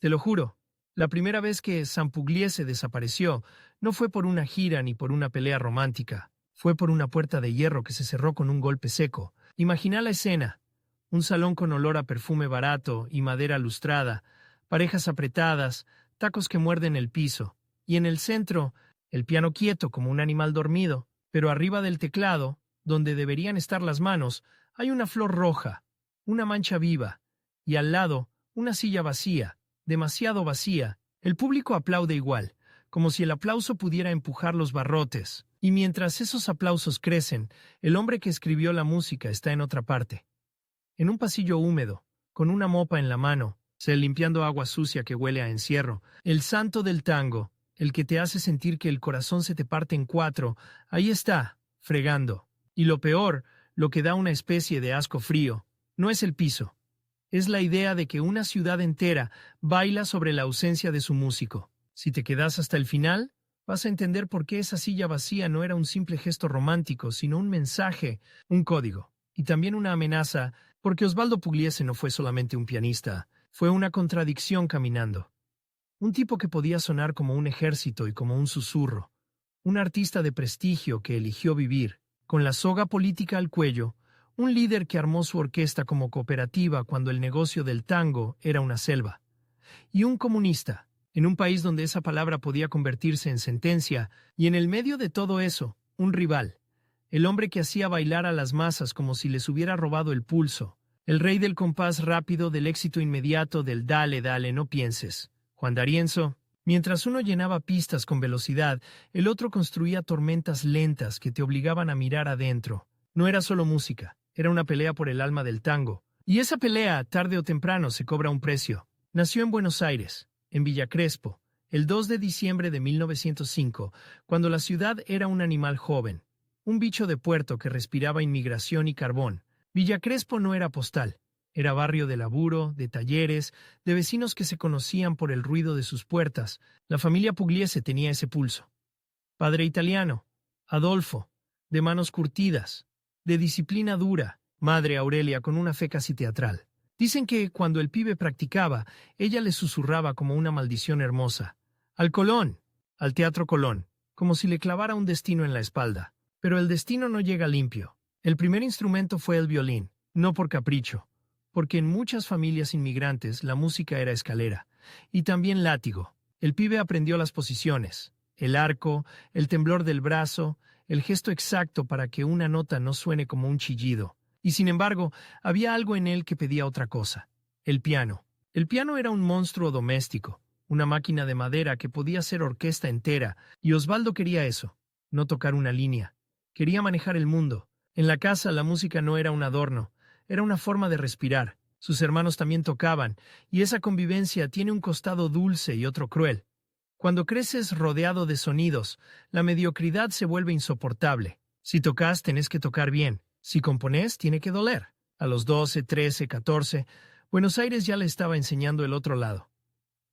Te lo juro, la primera vez que San Pugliese desapareció no fue por una gira ni por una pelea romántica. Fue por una puerta de hierro que se cerró con un golpe seco. Imagina la escena. Un salón con olor a perfume barato y madera lustrada, parejas apretadas, tacos que muerden el piso, y en el centro, el piano quieto como un animal dormido, pero arriba del teclado, donde deberían estar las manos, hay una flor roja, una mancha viva, y al lado, una silla vacía, demasiado vacía. El público aplaude igual, como si el aplauso pudiera empujar los barrotes, y mientras esos aplausos crecen, el hombre que escribió la música está en otra parte. En un pasillo húmedo, con una mopa en la mano, limpiando agua sucia que huele a encierro, el santo del tango, el que te hace sentir que el corazón se te parte en cuatro, ahí está, fregando. Y lo peor, lo que da una especie de asco frío, no es el piso. Es la idea de que una ciudad entera baila sobre la ausencia de su músico. Si te quedas hasta el final, vas a entender por qué esa silla vacía no era un simple gesto romántico, sino un mensaje, un código. Y también una amenaza, porque Osvaldo Pugliese no fue solamente un pianista, fue una contradicción caminando. Un tipo que podía sonar como un ejército y como un susurro. Un artista de prestigio que eligió vivir, con la soga política al cuello. Un líder que armó su orquesta como cooperativa cuando el negocio del tango era una selva. Y un comunista, en un país donde esa palabra podía convertirse en sentencia, y en el medio de todo eso, un rival. El hombre que hacía bailar a las masas como si les hubiera robado el pulso. El rey del compás rápido, del éxito inmediato, del dale, dale, no pienses. Juan D'Arienzo. Mientras uno llenaba pistas con velocidad, el otro construía tormentas lentas que te obligaban a mirar adentro. No era solo música, era una pelea por el alma del tango. Y esa pelea, tarde o temprano, se cobra un precio. Nació en Buenos Aires, en Villa Crespo, el 2 de diciembre de 1905, cuando la ciudad era un animal joven. Un bicho de puerto que respiraba inmigración y carbón. Villa Crespo no era postal. Era barrio de laburo, de talleres, de vecinos que se conocían por el ruido de sus puertas. La familia Pugliese tenía ese pulso. Padre italiano, Adolfo, de manos curtidas, de disciplina dura, madre Aurelia con una fe casi teatral. Dicen que, cuando el pibe practicaba, ella le susurraba como una maldición hermosa. Al Colón, al Teatro Colón, como si le clavara un destino en la espalda. Pero el destino no llega limpio. El primer instrumento fue el violín, no por capricho, porque en muchas familias inmigrantes la música era escalera, y también látigo. El pibe aprendió las posiciones, el arco, el temblor del brazo, el gesto exacto para que una nota no suene como un chillido. Y sin embargo, había algo en él que pedía otra cosa, el piano. El piano era un monstruo doméstico, una máquina de madera que podía ser orquesta entera, y Osvaldo quería eso, no tocar una línea. Quería manejar el mundo. En la casa la música no era un adorno, era una forma de respirar. Sus hermanos también tocaban, y esa convivencia tiene un costado dulce y otro cruel. Cuando creces rodeado de sonidos, la mediocridad se vuelve insoportable. Si tocas, tenés que tocar bien. Si componés, tiene que doler. A los 12, 13, 14, Buenos Aires ya le estaba enseñando el otro lado.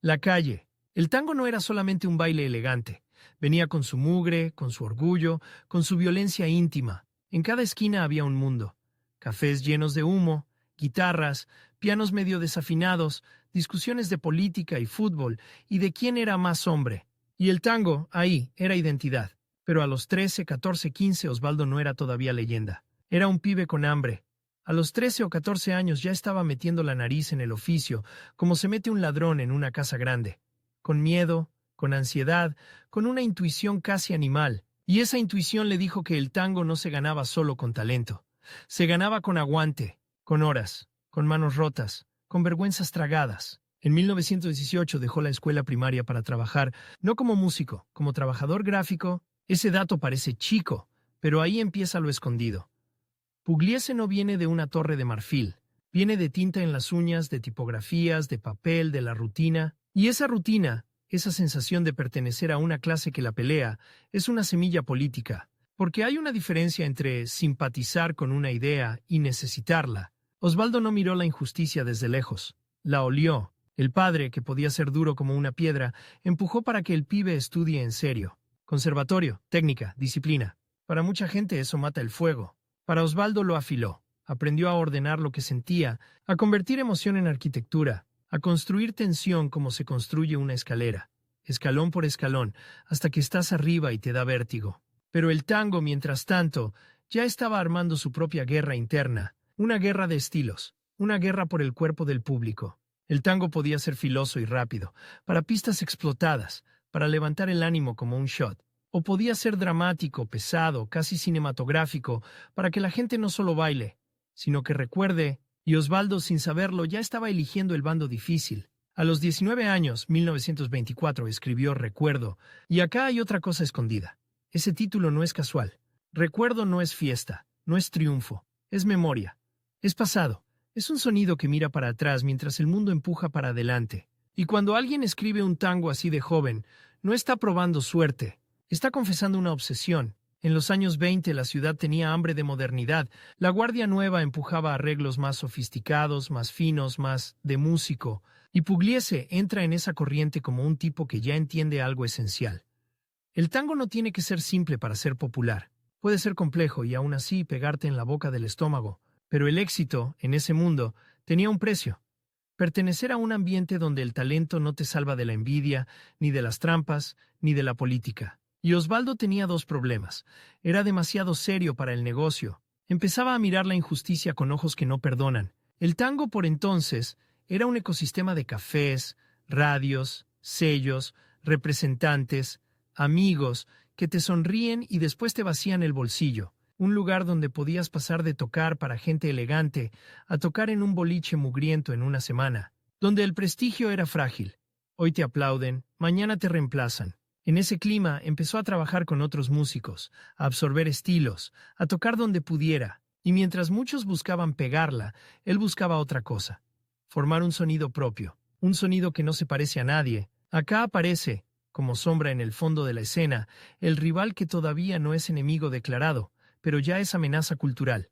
La calle. El tango no era solamente un baile elegante. Venía con su mugre, con su orgullo, con su violencia íntima. En cada esquina había un mundo. Cafés llenos de humo, guitarras, pianos medio desafinados, discusiones de política y fútbol, y de quién era más hombre. Y el tango, ahí, era identidad. Pero a los 13, 14, 15 Osvaldo no era todavía leyenda. Era un pibe con hambre. A los 13 o 14 años ya estaba metiendo la nariz en el oficio, como se mete un ladrón en una casa grande. Con miedo, con ansiedad, con una intuición casi animal. Y esa intuición le dijo que el tango no se ganaba solo con talento. Se ganaba con aguante, con horas, con manos rotas, con vergüenzas tragadas. En 1918 dejó la escuela primaria para trabajar, no como músico, como trabajador gráfico. Ese dato parece chico, pero ahí empieza lo escondido. Pugliese no viene de una torre de marfil. Viene de tinta en las uñas, de tipografías, de papel, de la rutina. Y esa rutina, esa sensación de pertenecer a una clase que la pelea, es una semilla política. Porque hay una diferencia entre simpatizar con una idea y necesitarla. Osvaldo no miró la injusticia desde lejos. La olió. El padre, que podía ser duro como una piedra, empujó para que el pibe estudie en serio. Conservatorio, técnica, disciplina. Para mucha gente eso mata el fuego. Para Osvaldo lo afiló. Aprendió a ordenar lo que sentía, a convertir emoción en arquitectura, a construir tensión como se construye una escalera, escalón por escalón, hasta que estás arriba y te da vértigo. Pero el tango, mientras tanto, ya estaba armando su propia guerra interna, una guerra de estilos, una guerra por el cuerpo del público. El tango podía ser filoso y rápido, para pistas explotadas, para levantar el ánimo como un shot. O podía ser dramático, pesado, casi cinematográfico, para que la gente no solo baile, sino que recuerde, y Osvaldo, sin saberlo, ya estaba eligiendo el bando difícil. A los 19 años, 1924, escribió Recuerdo, y acá hay otra cosa escondida. Ese título no es casual. Recuerdo no es fiesta, no es triunfo, es memoria, es pasado. Es un sonido que mira para atrás mientras el mundo empuja para adelante. Y cuando alguien escribe un tango así de joven, no está probando suerte, está confesando una obsesión. En los años 20 la ciudad tenía hambre de modernidad. La Guardia Nueva empujaba arreglos más sofisticados, más finos, más de músico. Y Pugliese entra en esa corriente como un tipo que ya entiende algo esencial. El tango no tiene que ser simple para ser popular. Puede ser complejo y aún así pegarte en la boca del estómago. Pero el éxito, en ese mundo, tenía un precio. Pertenecer a un ambiente donde el talento no te salva de la envidia, ni de las trampas, ni de la política. Y Osvaldo tenía dos problemas. Era demasiado serio para el negocio. Empezaba a mirar la injusticia con ojos que no perdonan. El tango, por entonces, era un ecosistema de cafés, radios, sellos, representantes, amigos, que te sonríen y después te vacían el bolsillo. Un lugar donde podías pasar de tocar para gente elegante a tocar en un boliche mugriento en una semana, donde el prestigio era frágil. Hoy te aplauden, mañana te reemplazan. En ese clima empezó a trabajar con otros músicos, a absorber estilos, a tocar donde pudiera, y mientras muchos buscaban pegarla, él buscaba otra cosa, formar un sonido propio, un sonido que no se parece a nadie. Acá aparece, como sombra en el fondo de la escena, el rival que todavía no es enemigo declarado, pero ya es amenaza cultural.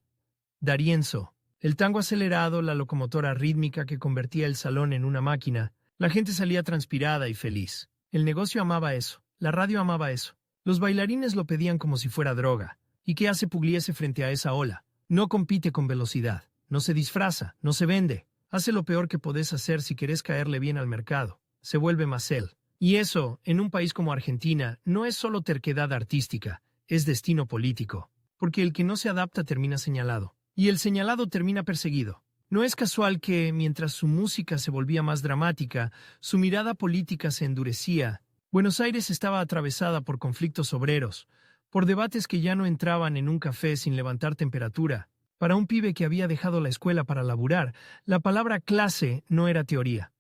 D'Arienzo, el tango acelerado, la locomotora rítmica que convertía el salón en una máquina. La gente salía transpirada y feliz. El negocio amaba eso, la radio amaba eso. Los bailarines lo pedían como si fuera droga. ¿Y qué hace Pugliese frente a esa ola? No compite con velocidad, no se disfraza, no se vende. Hace lo peor que podés hacer si querés caerle bien al mercado. Se vuelve más él. Y eso, en un país como Argentina, no es solo terquedad artística, es destino político. Porque el que no se adapta termina señalado, y el señalado termina perseguido. No es casual que, mientras su música se volvía más dramática, su mirada política se endurecía. Buenos Aires estaba atravesada por conflictos obreros, por debates que ya no entraban en un café sin levantar temperatura. Para un pibe que había dejado la escuela para laburar, la palabra clase no era teoría,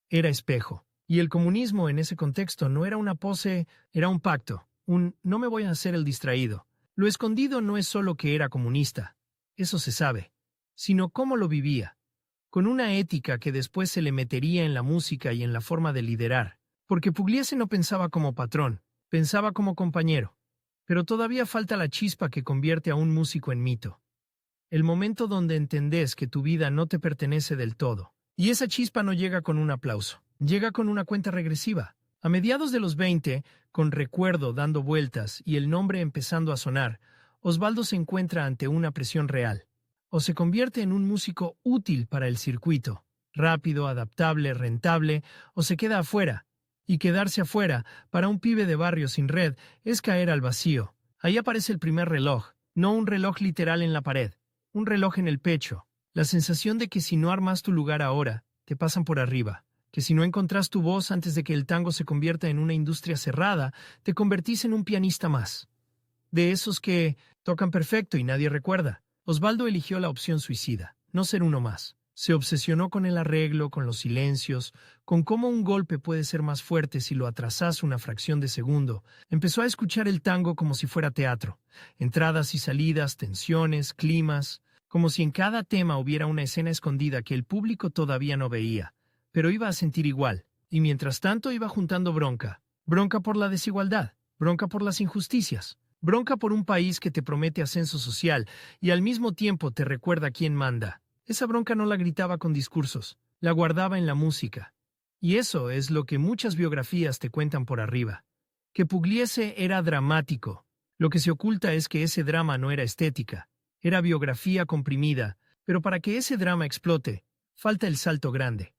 era espejo. Y el comunismo en ese contexto no era una pose, era un pacto, un no me voy a hacer el distraído. Lo escondido no es solo que era comunista, eso se sabe, sino cómo lo vivía, con una ética que después se le metería en la música y en la forma de liderar, porque Pugliese no pensaba como patrón, pensaba como compañero. Pero todavía falta la chispa que convierte a un músico en mito. El momento donde entendés que tu vida no te pertenece del todo. Y esa chispa no llega con un aplauso, llega con una cuenta regresiva. A mediados de los 20, con Recuerdo dando vueltas y el nombre empezando a sonar, Osvaldo se encuentra ante una presión real. O se convierte en un músico útil para el circuito, rápido, adaptable, rentable, o se queda afuera. Y quedarse afuera, para un pibe de barrio sin red, es caer al vacío. Ahí aparece el primer reloj, no un reloj literal en la pared, un reloj en el pecho. La sensación de que si no armas tu lugar ahora, te pasan por arriba. Que si no encontrás tu voz antes de que el tango se convierta en una industria cerrada, te convertís en un pianista más. De esos que tocan perfecto y nadie recuerda. Osvaldo eligió la opción suicida, no ser uno más. Se obsesionó con el arreglo, con los silencios, con cómo un golpe puede ser más fuerte si lo atrasás una fracción de segundo. Empezó a escuchar el tango como si fuera teatro. Entradas y salidas, tensiones, climas, como si en cada tema hubiera una escena escondida que el público todavía no veía. Pero iba a sentir igual, y mientras tanto iba juntando bronca. Bronca por la desigualdad, bronca por las injusticias, bronca por un país que te promete ascenso social y al mismo tiempo te recuerda quién manda. Esa bronca no la gritaba con discursos, la guardaba en la música. Y eso es lo que muchas biografías te cuentan por arriba. Que Pugliese era dramático. Lo que se oculta es que ese drama no era estética, era biografía comprimida, pero para que ese drama explote, falta el salto grande.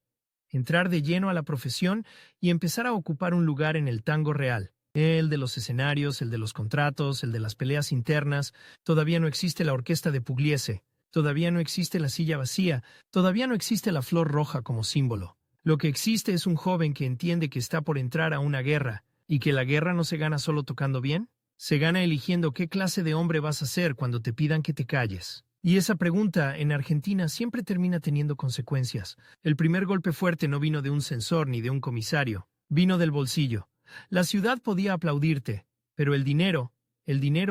entrar de lleno a la profesión y empezar a ocupar un lugar en el tango real. El de los escenarios, el de los contratos, el de las peleas internas. Todavía no existe la orquesta de Pugliese. Todavía no existe la silla vacía. Todavía no existe la flor roja como símbolo. Lo que existe es un joven que entiende que está por entrar a una guerra y que la guerra no se gana solo tocando bien. Se gana eligiendo qué clase de hombre vas a ser cuando te pidan que te calles. Y esa pregunta en Argentina siempre termina teniendo consecuencias. El primer golpe fuerte no vino de un censor ni de un comisario. Vino del bolsillo. La ciudad podía aplaudirte, pero el dinero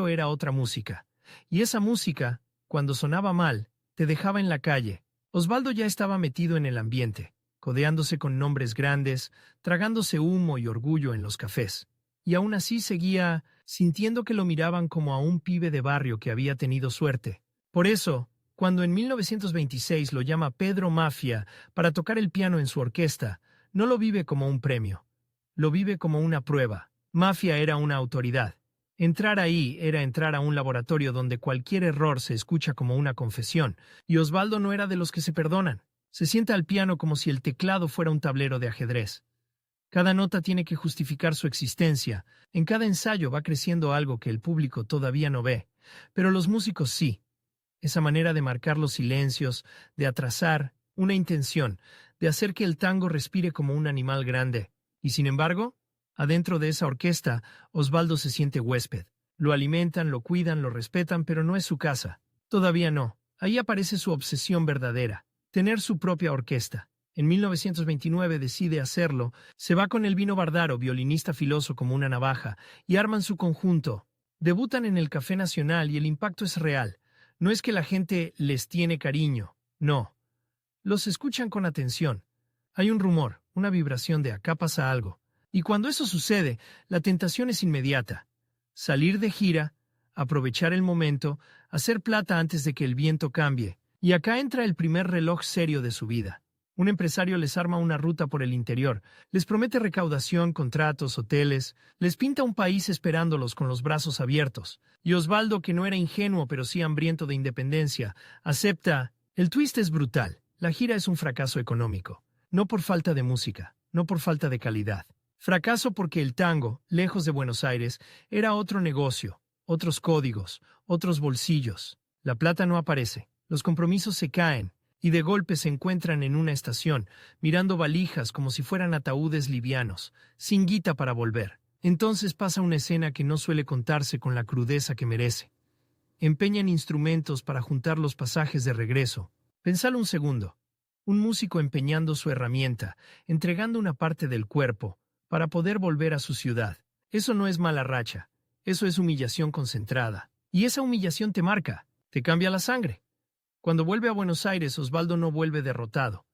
era otra música. Y esa música, cuando sonaba mal, te dejaba en la calle. Osvaldo ya estaba metido en el ambiente, codeándose con nombres grandes, tragándose humo y orgullo en los cafés. Y aún así seguía sintiendo que lo miraban como a un pibe de barrio que había tenido suerte. Por eso, cuando en 1926 lo llama Pedro Mafia para tocar el piano en su orquesta, no lo vive como un premio. Lo vive como una prueba. Mafia era una autoridad. Entrar ahí era entrar a un laboratorio donde cualquier error se escucha como una confesión, y Osvaldo no era de los que se perdonan. Se sienta al piano como si el teclado fuera un tablero de ajedrez. Cada nota tiene que justificar su existencia. En cada ensayo va creciendo algo que el público todavía no ve, pero los músicos sí. Esa manera de marcar los silencios, de atrasar, una intención, de hacer que el tango respire como un animal grande. Y sin embargo, adentro de esa orquesta, Osvaldo se siente huésped. Lo alimentan, lo cuidan, lo respetan, pero no es su casa. Todavía no. Ahí aparece su obsesión verdadera, tener su propia orquesta. En 1929 decide hacerlo, se va con Elvino Bardaro, violinista filoso como una navaja, y arman su conjunto. Debutan en el Café Nacional y el impacto es real. No es que la gente les tiene cariño, no. Los escuchan con atención. Hay un rumor, una vibración de acá pasa algo. Y cuando eso sucede, la tentación es inmediata. Salir de gira, aprovechar el momento, hacer plata antes de que el viento cambie. Y acá entra el primer reloj serio de su vida. Un empresario les arma una ruta por el interior, les promete recaudación, contratos, hoteles, les pinta un país esperándolos con los brazos abiertos. Y Osvaldo, que no era ingenuo pero sí hambriento de independencia, acepta. El twist es brutal. La gira es un fracaso económico. No por falta de música, no por falta de calidad. Fracaso porque el tango, lejos de Buenos Aires, era otro negocio, otros códigos, otros bolsillos. La plata no aparece, los compromisos se caen, y de golpe se encuentran en una estación, mirando valijas como si fueran ataúdes livianos, sin guita para volver. Entonces pasa una escena que no suele contarse con la crudeza que merece. Empeñan instrumentos para juntar los pasajes de regreso. Pensalo un segundo. Un músico empeñando su herramienta, entregando una parte del cuerpo, para poder volver a su ciudad. Eso no es mala racha, eso es humillación concentrada. Y esa humillación te marca, te cambia la sangre. Cuando vuelve a Buenos Aires, Osvaldo no vuelve derrotado.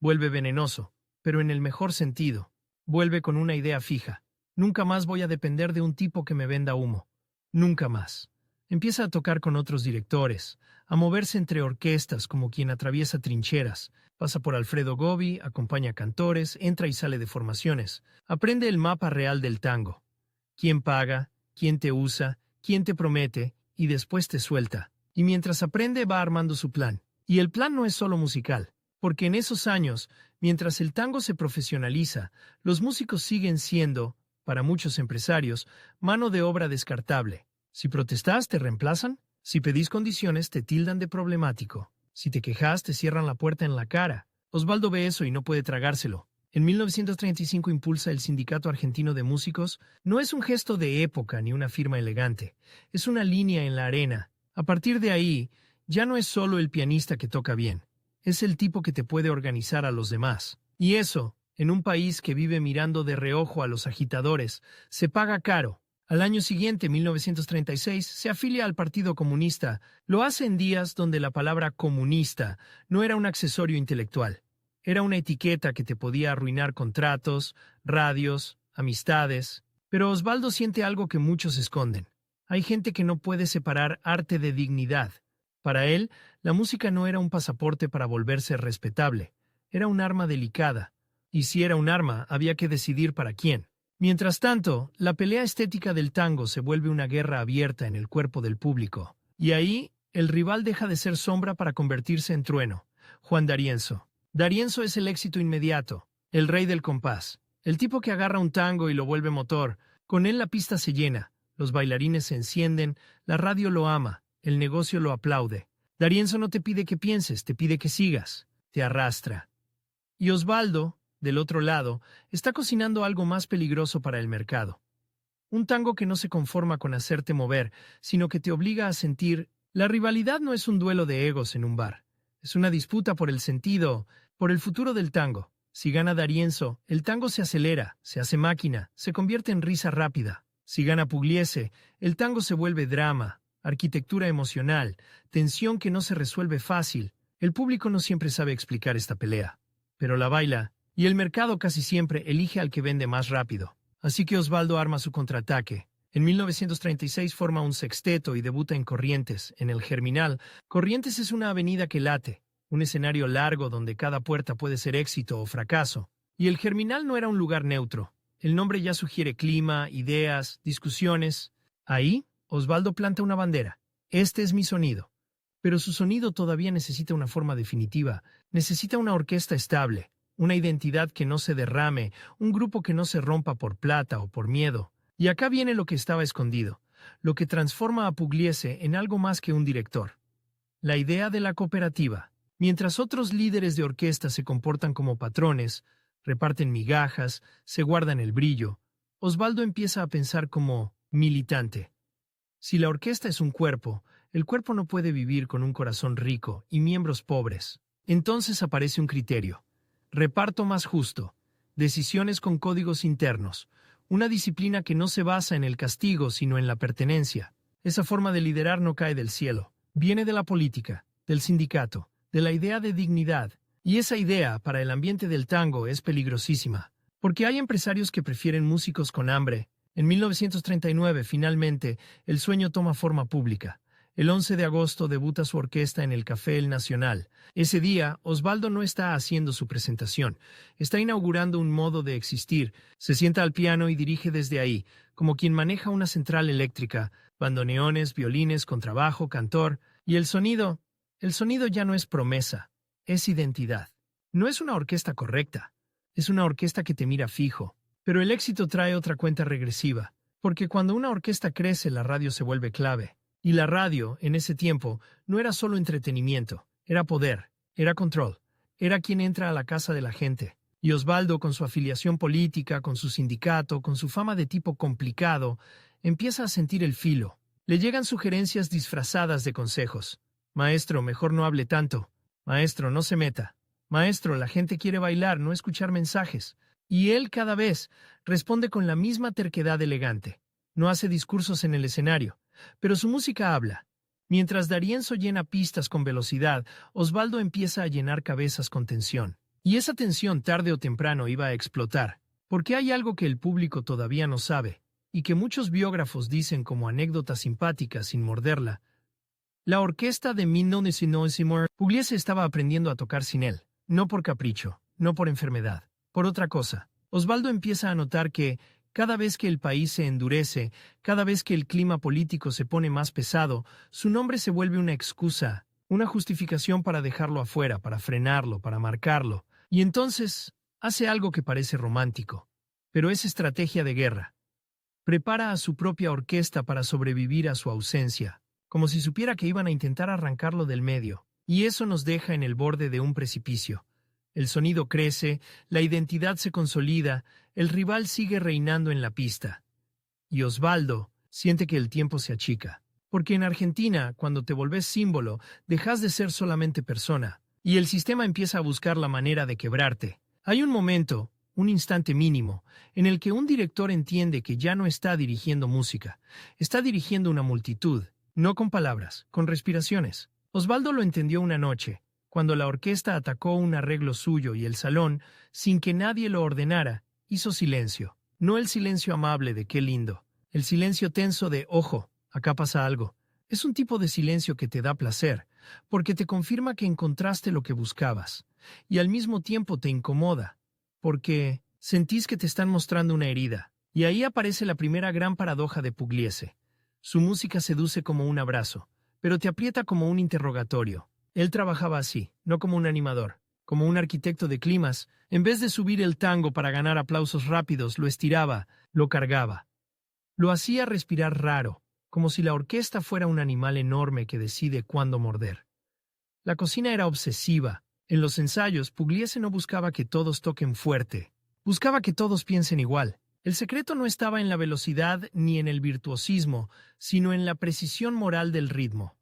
Vuelve venenoso, pero en el mejor sentido. Vuelve con una idea fija. Nunca más voy a depender de un tipo que me venda humo. Nunca más. Empieza a tocar con otros directores, a moverse entre orquestas como quien atraviesa trincheras. Pasa por Alfredo Gobi, acompaña cantores, entra y sale de formaciones. Aprende el mapa real del tango. Quién paga, quién te usa, quién te promete, y después te suelta. Y mientras aprende va armando su plan. Y el plan no es solo musical, porque en esos años, mientras el tango se profesionaliza, los músicos siguen siendo, para muchos empresarios, mano de obra descartable. Si protestás, te reemplazan. Si pedís condiciones, te tildan de problemático. Si te quejas, te cierran la puerta en la cara. Osvaldo ve eso y no puede tragárselo. En 1935 impulsa el Sindicato Argentino de Músicos. No es un gesto de época ni una firma elegante. Es una línea en la arena. A partir de ahí, ya no es solo el pianista que toca bien. Es el tipo que te puede organizar a los demás. Y eso, en un país que vive mirando de reojo a los agitadores, se paga caro. Al año siguiente, 1936, se afilia al Partido Comunista. Lo hace en días donde la palabra comunista no era un accesorio intelectual. Era una etiqueta que te podía arruinar contratos, radios, amistades. Pero Osvaldo siente algo que muchos esconden. Hay gente que no puede separar arte de dignidad. Para él, la música no era un pasaporte para volverse respetable. Era un arma delicada. Y si era un arma, había que decidir para quién. Mientras tanto, la pelea estética del tango se vuelve una guerra abierta en el cuerpo del público. Y ahí, el rival deja de ser sombra para convertirse en trueno. Juan D'Arienzo. D'Arienzo es el éxito inmediato. El rey del compás. El tipo que agarra un tango y lo vuelve motor. Con él la pista se llena, los bailarines se encienden, la radio lo ama, el negocio lo aplaude. D'Arienzo no te pide que pienses, te pide que sigas. Te arrastra. Y Osvaldo, del otro lado, está cocinando algo más peligroso para el mercado. Un tango que no se conforma con hacerte mover, sino que te obliga a sentir. La rivalidad no es un duelo de egos en un bar. Es una disputa por el sentido, por el futuro del tango. Si gana D'Arienzo, el tango se acelera, se hace máquina, se convierte en risa rápida. Si gana Pugliese, el tango se vuelve drama, arquitectura emocional, tensión que no se resuelve fácil. El público no siempre sabe explicar esta pelea, pero la baila, y el mercado casi siempre elige al que vende más rápido. Así que Osvaldo arma su contraataque. En 1936 forma un sexteto y debuta en Corrientes, en el Germinal. Corrientes es una avenida que late, un escenario largo donde cada puerta puede ser éxito o fracaso. Y el Germinal no era un lugar neutro. El nombre ya sugiere clima, ideas, discusiones. Ahí, Osvaldo planta una bandera. Este es mi sonido. Pero su sonido todavía necesita una forma definitiva. Necesita una orquesta estable, una identidad que no se derrame, un grupo que no se rompa por plata o por miedo. Y acá viene lo que estaba escondido, lo que transforma a Pugliese en algo más que un director. La idea de la cooperativa. Mientras otros líderes de orquesta se comportan como patrones, reparten migajas, se guardan el brillo, Osvaldo empieza a pensar como militante. Si la orquesta es un cuerpo, el cuerpo no puede vivir con un corazón rico y miembros pobres. Entonces aparece un criterio. Reparto más justo. Decisiones con códigos internos. Una disciplina que no se basa en el castigo, sino en la pertenencia. Esa forma de liderar no cae del cielo. Viene de la política, del sindicato, de la idea de dignidad. Y esa idea, para el ambiente del tango, es peligrosísima. Porque hay empresarios que prefieren músicos con hambre. En 1939, finalmente, el sueño toma forma pública. El 11 de agosto debuta su orquesta en el Café El Nacional. Ese día, Osvaldo no está haciendo su presentación. Está inaugurando un modo de existir. Se sienta al piano y dirige desde ahí, como quien maneja una central eléctrica. Bandoneones, violines, contrabajo, cantor. Y el sonido ya no es promesa, es identidad. No es una orquesta correcta. Es una orquesta que te mira fijo. Pero el éxito trae otra cuenta regresiva. Porque cuando una orquesta crece, la radio se vuelve clave. Y la radio, en ese tiempo, no era solo entretenimiento, era poder, era control, era quien entra a la casa de la gente. Y Osvaldo, con su afiliación política, con su sindicato, con su fama de tipo complicado, empieza a sentir el filo. Le llegan sugerencias disfrazadas de consejos. Maestro, mejor no hable tanto. Maestro, no se meta. Maestro, la gente quiere bailar, no escuchar mensajes. Y él cada vez responde con la misma terquedad elegante. No hace discursos en el escenario. Pero su música habla. Mientras D'Arienzo llena pistas con velocidad, Osvaldo empieza a llenar cabezas con tensión. Y esa tensión tarde o temprano iba a explotar. Porque hay algo que el público todavía no sabe, y que muchos biógrafos dicen como anécdota simpática sin morderla. La orquesta de 1919, Pugliese estaba aprendiendo a tocar sin él. No por capricho, no por enfermedad, por otra cosa. Osvaldo empieza a notar que cada vez que el país se endurece, cada vez que el clima político se pone más pesado, su nombre se vuelve una excusa, una justificación para dejarlo afuera, para frenarlo, para marcarlo. Y entonces hace algo que parece romántico, pero es estrategia de guerra. Prepara a su propia orquesta para sobrevivir a su ausencia, como si supiera que iban a intentar arrancarlo del medio. Y eso nos deja en el borde de un precipicio. El sonido crece, la identidad se consolida, el rival sigue reinando en la pista. Y Osvaldo siente que el tiempo se achica. Porque en Argentina, cuando te volvés símbolo, dejas de ser solamente persona, y el sistema empieza a buscar la manera de quebrarte. Hay un momento, un instante mínimo, en el que un director entiende que ya no está dirigiendo música, está dirigiendo una multitud, no con palabras, con respiraciones. Osvaldo lo entendió una noche, cuando la orquesta atacó un arreglo suyo y el salón, sin que nadie lo ordenara, hizo silencio. No el silencio amable de qué lindo, el silencio tenso de ojo, acá pasa algo. Es un tipo de silencio que te da placer, porque te confirma que encontraste lo que buscabas, y al mismo tiempo te incomoda, porque sentís que te están mostrando una herida. Y ahí aparece la primera gran paradoja de Pugliese. Su música seduce como un abrazo, pero te aprieta como un interrogatorio. Él trabajaba así, no como un animador. Como un arquitecto de climas, en vez de subir el tango para ganar aplausos rápidos, lo estiraba, lo cargaba. Lo hacía respirar raro, como si la orquesta fuera un animal enorme que decide cuándo morder. La cocina era obsesiva. En los ensayos, Pugliese no buscaba que todos toquen fuerte. Buscaba que todos piensen igual. El secreto no estaba en la velocidad ni en el virtuosismo, sino en la precisión moral del ritmo.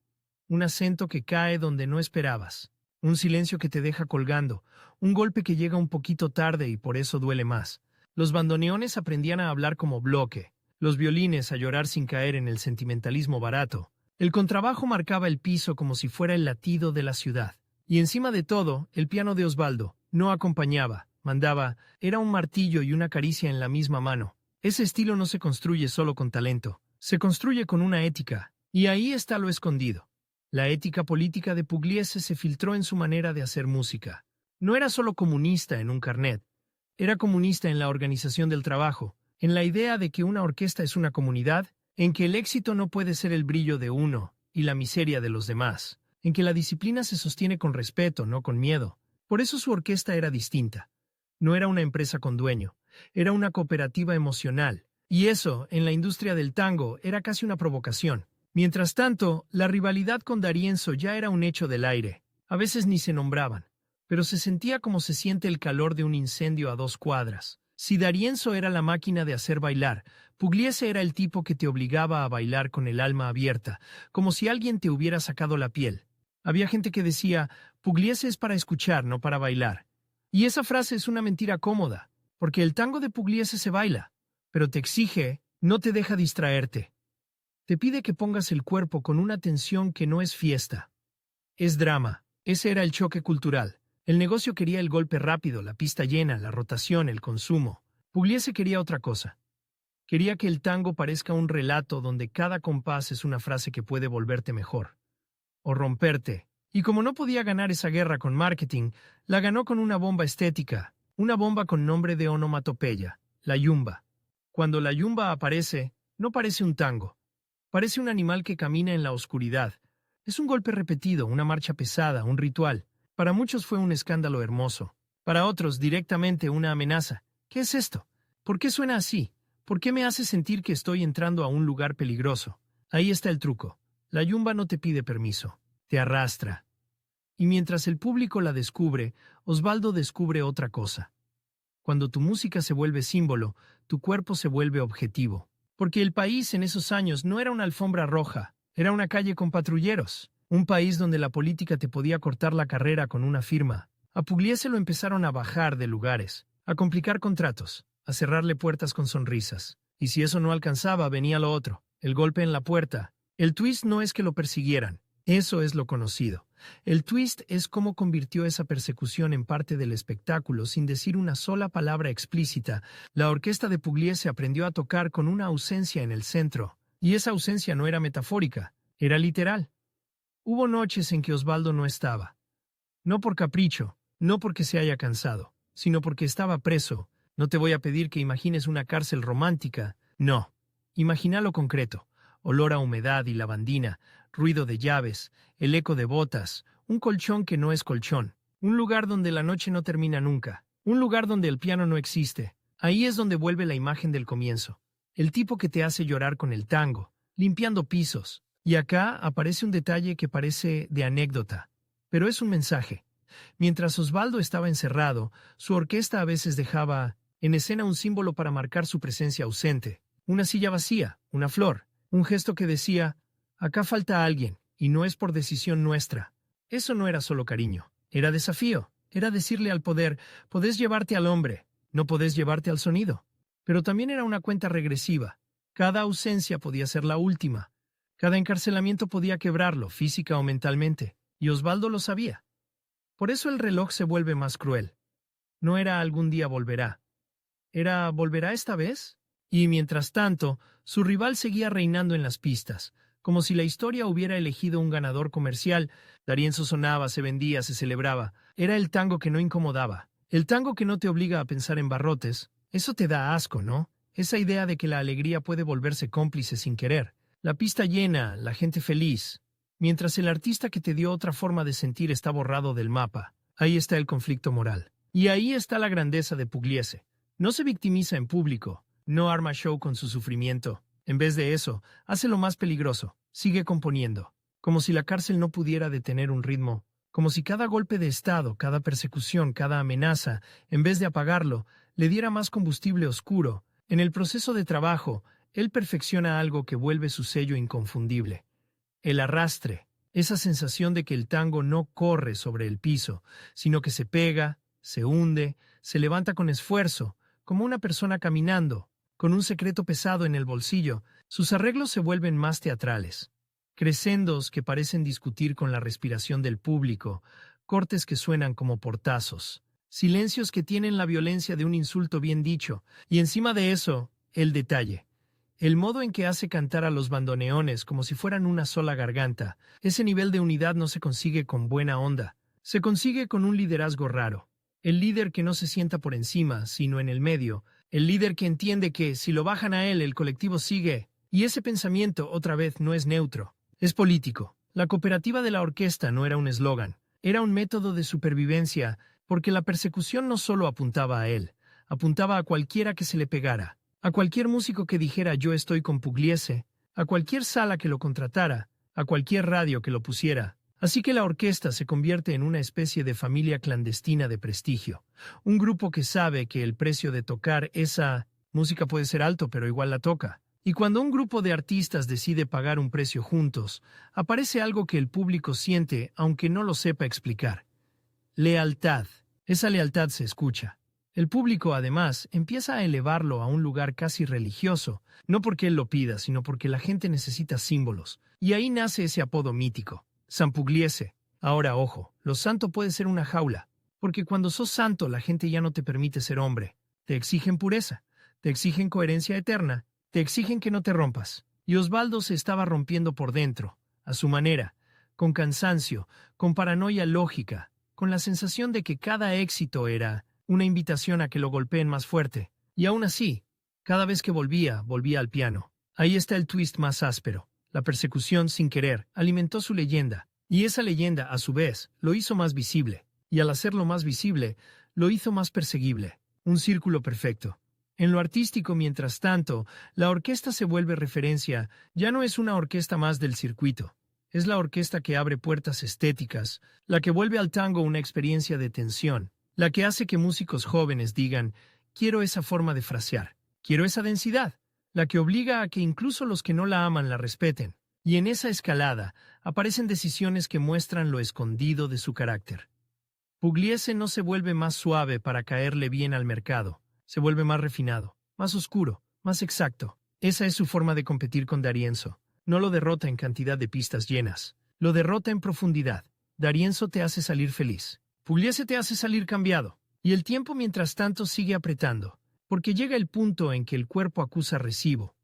Un acento que cae donde no esperabas. Un silencio que te deja colgando. Un golpe que llega un poquito tarde y por eso duele más. Los bandoneones aprendían a hablar como bloque. Los violines a llorar sin caer en el sentimentalismo barato. El contrabajo marcaba el piso como si fuera el latido de la ciudad. Y encima de todo, el piano de Osvaldo no acompañaba, mandaba, era un martillo y una caricia en la misma mano. Ese estilo no se construye solo con talento, se construye con una ética, y ahí está lo escondido. La ética política de Pugliese se filtró en su manera de hacer música. No era solo comunista en un carnet, era comunista en la organización del trabajo, en la idea de que una orquesta es una comunidad, en que el éxito no puede ser el brillo de uno y la miseria de los demás, en que la disciplina se sostiene con respeto, no con miedo. Por eso su orquesta era distinta. No era una empresa con dueño, era una cooperativa emocional, y eso, en la industria del tango, era casi una provocación. Mientras tanto, la rivalidad con D'Arienzo ya era un hecho del aire. A veces ni se nombraban, pero se sentía como se siente el calor de un incendio a 2 cuadras. Si D'Arienzo era la máquina de hacer bailar, Pugliese era el tipo que te obligaba a bailar con el alma abierta, como si alguien te hubiera sacado la piel. Había gente que decía, Pugliese es para escuchar, no para bailar. Y esa frase es una mentira cómoda, porque el tango de Pugliese se baila, pero te exige, no te deja distraerte. Te pide que pongas el cuerpo con una tensión que no es fiesta. Es drama. Ese era el choque cultural. El negocio quería el golpe rápido, la pista llena, la rotación, el consumo. Pugliese quería otra cosa. Quería que el tango parezca un relato donde cada compás es una frase que puede volverte mejor. O romperte. Y como no podía ganar esa guerra con marketing, la ganó con una bomba estética, una bomba con nombre de onomatopeya, la yumba. Cuando la yumba aparece, no parece un tango. Parece un animal que camina en la oscuridad. Es un golpe repetido, una marcha pesada, un ritual. Para muchos fue un escándalo hermoso. Para otros, directamente una amenaza. ¿Qué es esto? ¿Por qué suena así? ¿Por qué me hace sentir que estoy entrando a un lugar peligroso? Ahí está el truco. La yumba no te pide permiso. Te arrastra. Y mientras el público la descubre, Osvaldo descubre otra cosa. Cuando tu música se vuelve símbolo, tu cuerpo se vuelve objetivo. Porque el país en esos años no era una alfombra roja, era una calle con patrulleros. Un país donde la política te podía cortar la carrera con una firma. A Pugliese lo empezaron a bajar de lugares, a complicar contratos, a cerrarle puertas con sonrisas. Y si eso no alcanzaba, venía lo otro, el golpe en la puerta. El twist no es que lo persiguieran, eso es lo conocido. El twist es cómo convirtió esa persecución en parte del espectáculo sin decir una sola palabra explícita. La orquesta de Pugliese aprendió a tocar con una ausencia en el centro, y esa ausencia no era metafórica, era literal. Hubo noches en que Osvaldo no estaba. No por capricho, no porque se haya cansado, sino porque estaba preso. No te voy a pedir que imagines una cárcel romántica, no. Imagina lo concreto, olor a humedad y lavandina, ruido de llaves, el eco de botas, un colchón que no es colchón, un lugar donde la noche no termina nunca, un lugar donde el piano no existe. Ahí es donde vuelve la imagen del comienzo. El tipo que te hace llorar con el tango, limpiando pisos. Y acá aparece un detalle que parece de anécdota, pero es un mensaje. Mientras Osvaldo estaba encerrado, su orquesta a veces dejaba en escena un símbolo para marcar su presencia ausente. Una silla vacía, una flor, un gesto que decía, acá falta alguien, y no es por decisión nuestra. Eso no era solo cariño, era desafío, era decirle al poder, podés llevarte al hombre, no podés llevarte al sonido. Pero también era una cuenta regresiva. Cada ausencia podía ser la última. Cada encarcelamiento podía quebrarlo, física o mentalmente, y Osvaldo lo sabía. Por eso el reloj se vuelve más cruel. No era algún día volverá. Era ¿volverá esta vez? Y mientras tanto, su rival seguía reinando en las pistas, como si la historia hubiera elegido un ganador comercial. D'Arienzo sonaba, se vendía, se celebraba. Era el tango que no incomodaba. El tango que no te obliga a pensar en barrotes. Eso te da asco, ¿no? Esa idea de que la alegría puede volverse cómplice sin querer. La pista llena, la gente feliz, mientras el artista que te dio otra forma de sentir está borrado del mapa. Ahí está el conflicto moral. Y ahí está la grandeza de Pugliese. No se victimiza en público, no arma show con su sufrimiento. En vez de eso, hace lo más peligroso, sigue componiendo. Como si la cárcel no pudiera detener un ritmo, como si cada golpe de estado, cada persecución, cada amenaza, en vez de apagarlo, le diera más combustible oscuro. En el proceso de trabajo, él perfecciona algo que vuelve su sello inconfundible. El arrastre, esa sensación de que el tango no corre sobre el piso, sino que se pega, se hunde, se levanta con esfuerzo, como una persona caminando, con un secreto pesado en el bolsillo. Sus arreglos se vuelven más teatrales. Crescendos que parecen discutir con la respiración del público, cortes que suenan como portazos, silencios que tienen la violencia de un insulto bien dicho, y encima de eso, el detalle. El modo en que hace cantar a los bandoneones como si fueran una sola garganta. Ese nivel de unidad no se consigue con buena onda, se consigue con un liderazgo raro. El líder que no se sienta por encima, sino en el medio, el líder que entiende que si lo bajan a él, el colectivo sigue, y ese pensamiento, otra vez, no es neutro. Es político. La cooperativa de la orquesta no era un eslogan, era un método de supervivencia, porque la persecución no solo apuntaba a él, apuntaba a cualquiera que se le pegara, a cualquier músico que dijera yo estoy con Pugliese, a cualquier sala que lo contratara, a cualquier radio que lo pusiera. Así que la orquesta se convierte en una especie de familia clandestina de prestigio, un grupo que sabe que el precio de tocar esa música puede ser alto, pero igual la toca. Y cuando un grupo de artistas decide pagar un precio juntos, aparece algo que el público siente aunque no lo sepa explicar. Lealtad. Esa lealtad se escucha. El público, además, empieza a elevarlo a un lugar casi religioso, no porque él lo pida, sino porque la gente necesita símbolos. Y ahí nace ese apodo mítico, San Pugliese. Ahora, ojo, lo santo puede ser una jaula, porque cuando sos santo la gente ya no te permite ser hombre. Te exigen pureza, te exigen coherencia eterna, te exigen que no te rompas. Y Osvaldo se estaba rompiendo por dentro, a su manera, con cansancio, con paranoia lógica, con la sensación de que cada éxito era una invitación a que lo golpeen más fuerte. Y aún así, cada vez que volvía al piano. Ahí está el twist más áspero. La persecución, sin querer, alimentó su leyenda. Y esa leyenda, a su vez, lo hizo más visible. Y al hacerlo más visible, lo hizo más perseguible. Un círculo perfecto. En lo artístico, mientras tanto, la orquesta se vuelve referencia. Ya no es una orquesta más del circuito. Es la orquesta que abre puertas estéticas, la que vuelve al tango una experiencia de tensión, la que hace que músicos jóvenes digan, quiero esa forma de frasear, quiero esa densidad, la que obliga a que incluso los que no la aman la respeten. Y en esa escalada aparecen decisiones que muestran lo escondido de su carácter. Pugliese no se vuelve más suave para caerle bien al mercado. Se vuelve más refinado, más oscuro, más exacto. Esa es su forma de competir con D'Arienzo. No lo derrota en cantidad de pistas llenas. Lo derrota en profundidad. D'Arienzo te hace salir feliz. Pugliese te hace salir cambiado. Y el tiempo mientras tanto sigue apretando. Porque llega el punto en que el cuerpo acusa recibo.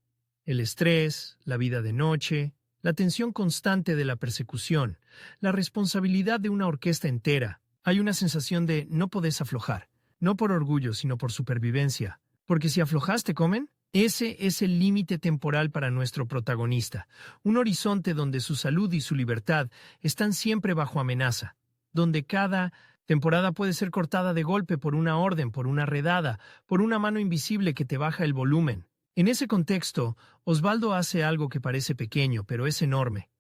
El estrés, la vida de noche, la tensión constante de la persecución, la responsabilidad de una orquesta entera. Hay una sensación de no podés aflojar. No por orgullo, sino por supervivencia. Porque si aflojas, ¿te comen? Ese es el límite temporal para nuestro protagonista. Un horizonte donde su salud y su libertad están siempre bajo amenaza. Donde cada temporada puede ser cortada de golpe por una orden, por una redada, por una mano invisible que te baja el volumen. En ese contexto, Osvaldo hace algo que parece pequeño, pero es enorme.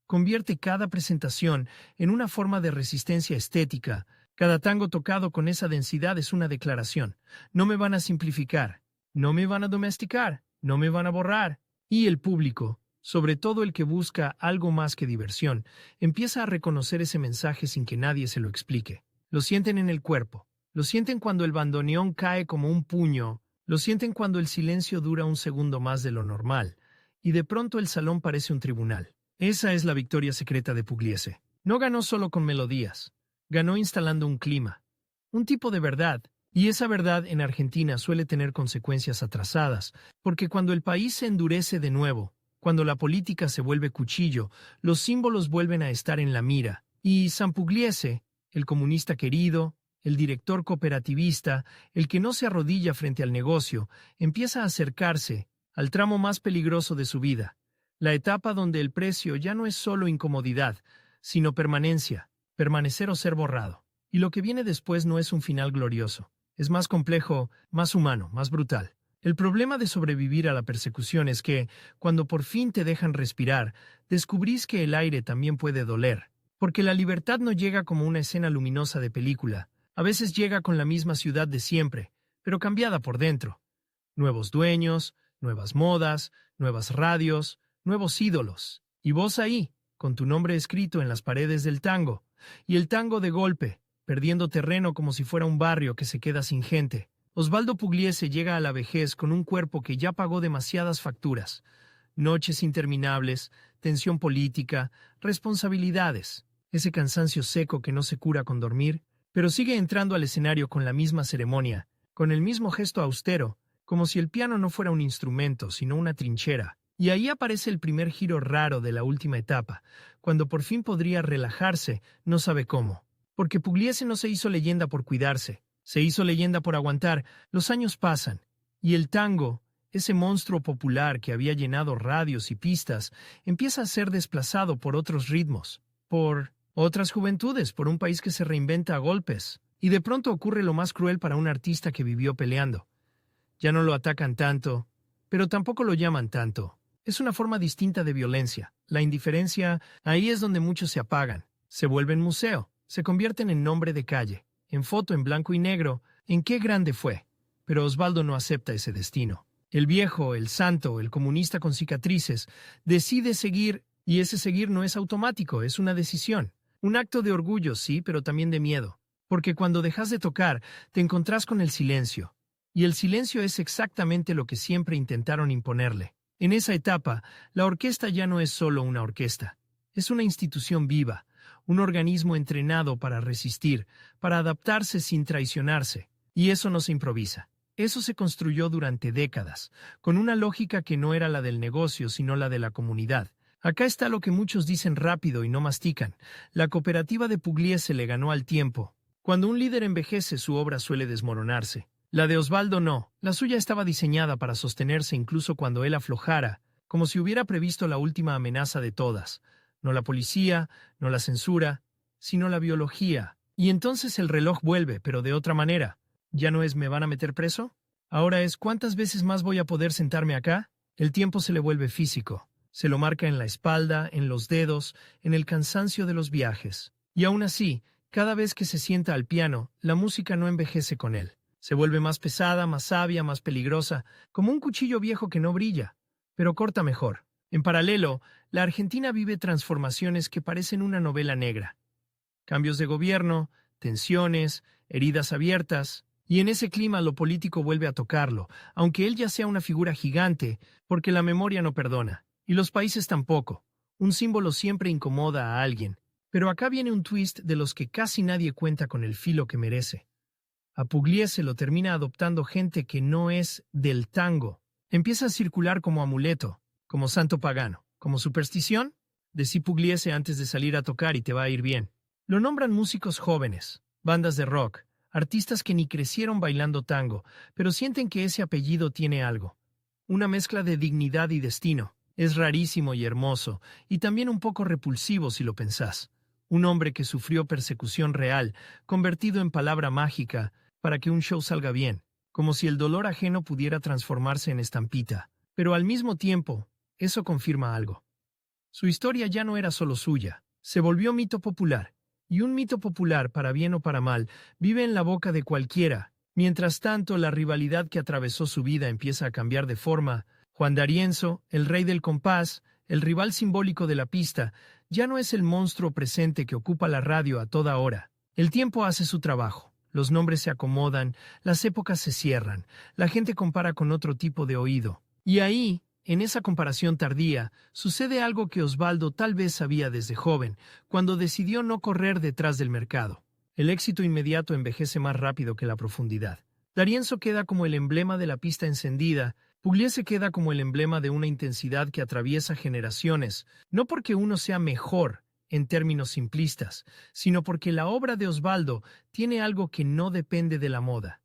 Convierte cada presentación en una forma de resistencia estética. Cada tango tocado con esa densidad es una declaración. No me van a simplificar, no me van a domesticar, no me van a borrar. Y el público, sobre todo el que busca algo más que diversión, empieza a reconocer ese mensaje sin que nadie se lo explique. Lo sienten en el cuerpo, lo sienten cuando el bandoneón cae como un puño, lo sienten cuando el silencio dura un segundo más de lo normal, y de pronto el salón parece un tribunal. Esa es la victoria secreta de Pugliese. No ganó solo con melodías. Ganó instalando un clima, un tipo de verdad, y esa verdad en Argentina suele tener consecuencias atrasadas, porque cuando el país se endurece de nuevo, cuando la política se vuelve cuchillo, los símbolos vuelven a estar en la mira, y San Pugliese, el comunista querido, el director cooperativista, el que no se arrodilla frente al negocio, empieza a acercarse al tramo más peligroso de su vida, la etapa donde el precio ya no es solo incomodidad, sino permanencia. Permanecer o ser borrado. Y lo que viene después no es un final glorioso. Es más complejo, más humano, más brutal. El problema de sobrevivir a la persecución es que, cuando por fin te dejan respirar, descubrís que el aire también puede doler. Porque la libertad no llega como una escena luminosa de película. A veces llega con la misma ciudad de siempre, pero cambiada por dentro. Nuevos dueños, nuevas modas, nuevas radios, nuevos ídolos. Y vos ahí, con tu nombre escrito en las paredes del tango. Y el tango de golpe, perdiendo terreno como si fuera un barrio que se queda sin gente. Osvaldo Pugliese llega a la vejez con un cuerpo que ya pagó demasiadas facturas. Noches interminables, tensión política, responsabilidades. Ese cansancio seco que no se cura con dormir, pero sigue entrando al escenario con la misma ceremonia, con el mismo gesto austero, como si el piano no fuera un instrumento, sino una trinchera. Y ahí aparece el primer giro raro de la última etapa, cuando por fin podría relajarse, no sabe cómo. Porque Pugliese no se hizo leyenda por cuidarse, se hizo leyenda por aguantar. Los años pasan, y el tango, ese monstruo popular que había llenado radios y pistas, empieza a ser desplazado por otros ritmos, por otras juventudes, por un país que se reinventa a golpes. Y de pronto ocurre lo más cruel para un artista que vivió peleando. Ya no lo atacan tanto, pero tampoco lo llaman tanto. Es una forma distinta de violencia. La indiferencia, ahí es donde muchos se apagan, se vuelven museo, se convierten en nombre de calle, en foto en blanco y negro, en qué grande fue. Pero Osvaldo no acepta ese destino. El viejo, el santo, el comunista con cicatrices, decide seguir, y ese seguir no es automático, es una decisión. Un acto de orgullo, sí, pero también de miedo. Porque cuando dejas de tocar, te encontrás con el silencio. Y el silencio es exactamente lo que siempre intentaron imponerle. En esa etapa, la orquesta ya no es solo una orquesta. Es una institución viva, un organismo entrenado para resistir, para adaptarse sin traicionarse. Y eso no se improvisa. Eso se construyó durante décadas, con una lógica que no era la del negocio, sino la de la comunidad. Acá está lo que muchos dicen rápido y no mastican. La cooperativa de Pugliese le ganó al tiempo. Cuando un líder envejece, su obra suele desmoronarse. La de Osvaldo no. La suya estaba diseñada para sostenerse incluso cuando él aflojara, como si hubiera previsto la última amenaza de todas. No la policía, no la censura, sino la biología. Y entonces el reloj vuelve, pero de otra manera. Ya no es ¿me van a meter preso? Ahora es ¿cuántas veces más voy a poder sentarme acá? El tiempo se le vuelve físico. Se lo marca en la espalda, en los dedos, en el cansancio de los viajes. Y aún así, cada vez que se sienta al piano, la música no envejece con él. Se vuelve más pesada, más sabia, más peligrosa, como un cuchillo viejo que no brilla, pero corta mejor. En paralelo, la Argentina vive transformaciones que parecen una novela negra. Cambios de gobierno, tensiones, heridas abiertas, y en ese clima lo político vuelve a tocarlo, aunque él ya sea una figura gigante, porque la memoria no perdona, y los países tampoco. Un símbolo siempre incomoda a alguien, pero acá viene un twist de los que casi nadie cuenta con el filo que merece. A Pugliese lo termina adoptando gente que no es del tango. Empieza a circular como amuleto, como santo pagano, como superstición. Decí Pugliese antes de salir a tocar y te va a ir bien. Lo nombran músicos jóvenes, bandas de rock, artistas que ni crecieron bailando tango, pero sienten que ese apellido tiene algo. Una mezcla de dignidad y destino. Es rarísimo y hermoso, y también un poco repulsivo si lo pensás. Un hombre que sufrió persecución real, convertido en palabra mágica, para que un show salga bien, como si el dolor ajeno pudiera transformarse en estampita. Pero al mismo tiempo, eso confirma algo. Su historia ya no era solo suya, se volvió mito popular, y un mito popular, para bien o para mal, vive en la boca de cualquiera. Mientras tanto, la rivalidad que atravesó su vida empieza a cambiar de forma. Juan D'Arienzo, el rey del compás, el rival simbólico de la pista, ya no es el monstruo presente que ocupa la radio a toda hora. El tiempo hace su trabajo. Los nombres se acomodan, las épocas se cierran, la gente compara con otro tipo de oído. Y ahí, en esa comparación tardía, sucede algo que Osvaldo tal vez sabía desde joven, cuando decidió no correr detrás del mercado. El éxito inmediato envejece más rápido que la profundidad. D'Arienzo queda como el emblema de la pista encendida, Pugliese queda como el emblema de una intensidad que atraviesa generaciones, no porque uno sea mejor, en términos simplistas, sino porque la obra de Osvaldo tiene algo que no depende de la moda.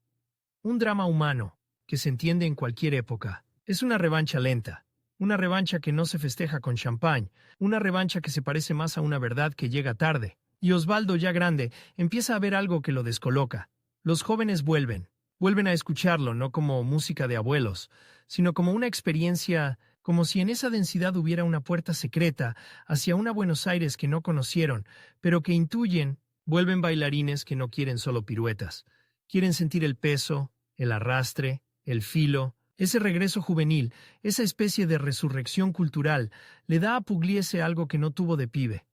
Un drama humano, que se entiende en cualquier época. Es una revancha lenta, una revancha que no se festeja con champán, una revancha que se parece más a una verdad que llega tarde, Y Osvaldo, ya grande, empieza a ver algo que lo descoloca. Los jóvenes vuelven a escucharlo, no como música de abuelos, sino como una experiencia, como si en esa densidad hubiera una puerta secreta hacia una Buenos Aires que no conocieron, pero que intuyen. Vuelven bailarines que no quieren solo piruetas. Quieren sentir el peso, el arrastre, el filo. Ese regreso juvenil, esa especie de resurrección cultural, le da a Pugliese algo que no tuvo de pibe.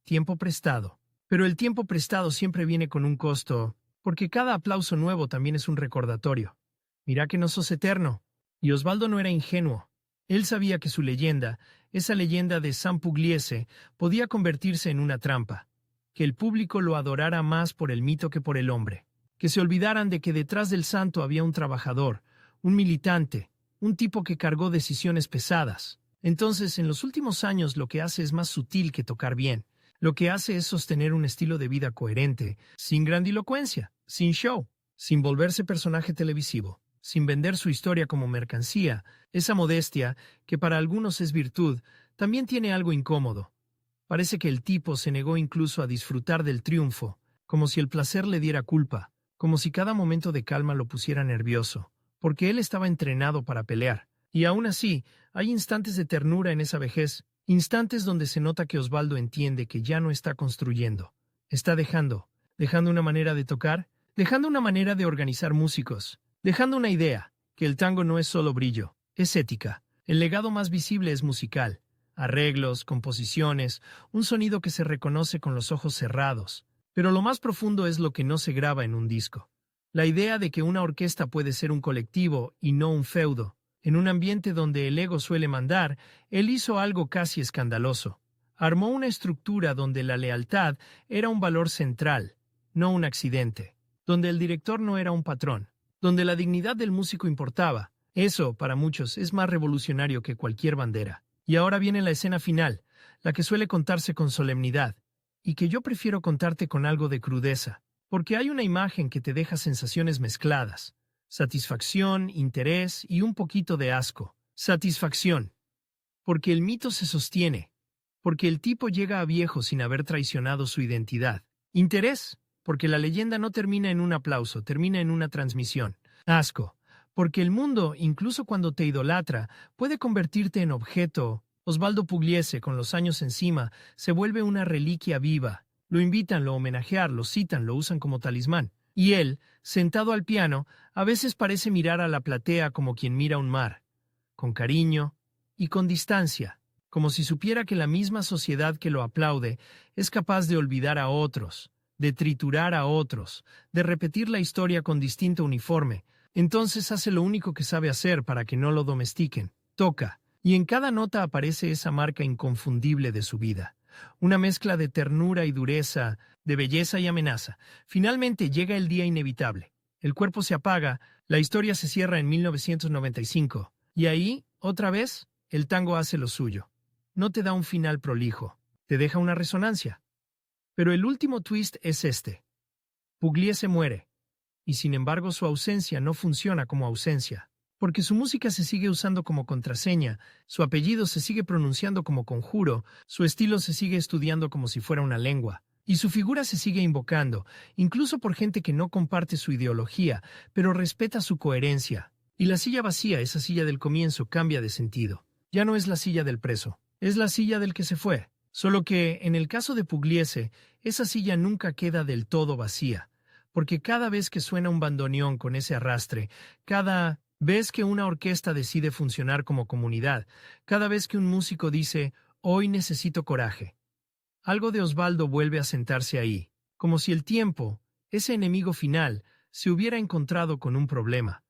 Tiempo prestado. Pero el tiempo prestado siempre viene con un costo, porque cada aplauso nuevo también es un recordatorio. Mira que no sos eterno. Y Osvaldo no era ingenuo. Él sabía que su leyenda, esa leyenda de San Pugliese, podía convertirse en una trampa. Que el público lo adorara más por el mito que por el hombre. Que se olvidaran de que detrás del santo había un trabajador, un militante, un tipo que cargó decisiones pesadas. Entonces, en los últimos años lo que hace es más sutil que tocar bien. Lo que hace es sostener un estilo de vida coherente, sin grandilocuencia, sin show, sin volverse personaje televisivo, sin vender su historia como mercancía. Esa modestia, que para algunos es virtud, también tiene algo incómodo. Parece que el tipo se negó incluso a disfrutar del triunfo, como si el placer le diera culpa, como si cada momento de calma lo pusiera nervioso, porque él estaba entrenado para pelear. Y aún así, hay instantes de ternura en esa vejez, instantes donde se nota que Osvaldo entiende que ya no está construyendo, está dejando una manera de tocar, dejando una manera de organizar músicos, dejando una idea, que el tango no es solo brillo, es ética. El legado más visible es musical. Arreglos, composiciones, un sonido que se reconoce con los ojos cerrados. Pero lo más profundo es lo que no se graba en un disco. La idea de que una orquesta puede ser un colectivo y no un feudo. En un ambiente donde el ego suele mandar, él hizo algo casi escandaloso. Armó una estructura donde la lealtad era un valor central, no un accidente. Donde el director no era un patrón. Donde la dignidad del músico importaba. Eso, para muchos, es más revolucionario que cualquier bandera. Y ahora viene la escena final, la que suele contarse con solemnidad, y que yo prefiero contarte con algo de crudeza, porque hay una imagen que te deja sensaciones mezcladas. Satisfacción, interés y un poquito de asco. Satisfacción. Porque el mito se sostiene. Porque el tipo llega a viejo sin haber traicionado su identidad. Interés. Porque la leyenda no termina en un aplauso, termina en una transmisión. Asco. Porque el mundo, incluso cuando te idolatra, puede convertirte en objeto. Osvaldo Pugliese, con los años encima, se vuelve una reliquia viva. Lo invitan, lo homenajean, lo citan, lo usan como talismán. Y él, sentado al piano, a veces parece mirar a la platea como quien mira un mar, con cariño y con distancia, como si supiera que la misma sociedad que lo aplaude es capaz de olvidar a otros, de triturar a otros, de repetir la historia con distinto uniforme. Entonces hace lo único que sabe hacer para que no lo domestiquen. Toca, y en cada nota aparece esa marca inconfundible de su vida. Una mezcla de ternura y dureza, de belleza y amenaza. Finalmente llega el día inevitable. El cuerpo se apaga, la historia se cierra en 1995. Y ahí, otra vez, el tango hace lo suyo. No te da un final prolijo, te deja una resonancia. Pero el último twist es este. Pugliese muere. Y sin embargo su ausencia no funciona como ausencia, porque su música se sigue usando como contraseña, su apellido se sigue pronunciando como conjuro, su estilo se sigue estudiando como si fuera una lengua, y su figura se sigue invocando, incluso por gente que no comparte su ideología, pero respeta su coherencia. Y la silla vacía, esa silla del comienzo, cambia de sentido. Ya no es la silla del preso, es la silla del que se fue. Solo que, en el caso de Pugliese, esa silla nunca queda del todo vacía. Porque cada vez que suena un bandoneón con ese arrastre, cada vez que una orquesta decide funcionar como comunidad, cada vez que un músico dice, hoy necesito coraje, algo de Osvaldo vuelve a sentarse ahí, como si el tiempo, ese enemigo final, se hubiera encontrado con un problema.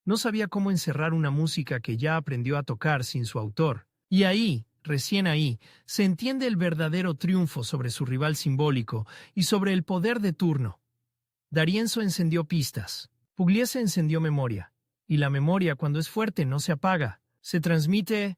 No sabía cómo encerrar una música que ya aprendió a tocar sin su autor. Y ahí, recién ahí, se entiende el verdadero triunfo sobre su rival simbólico y sobre el poder de turno. D'Arienzo encendió pistas, Pugliese encendió memoria, y la memoria cuando es fuerte no se apaga, se transmite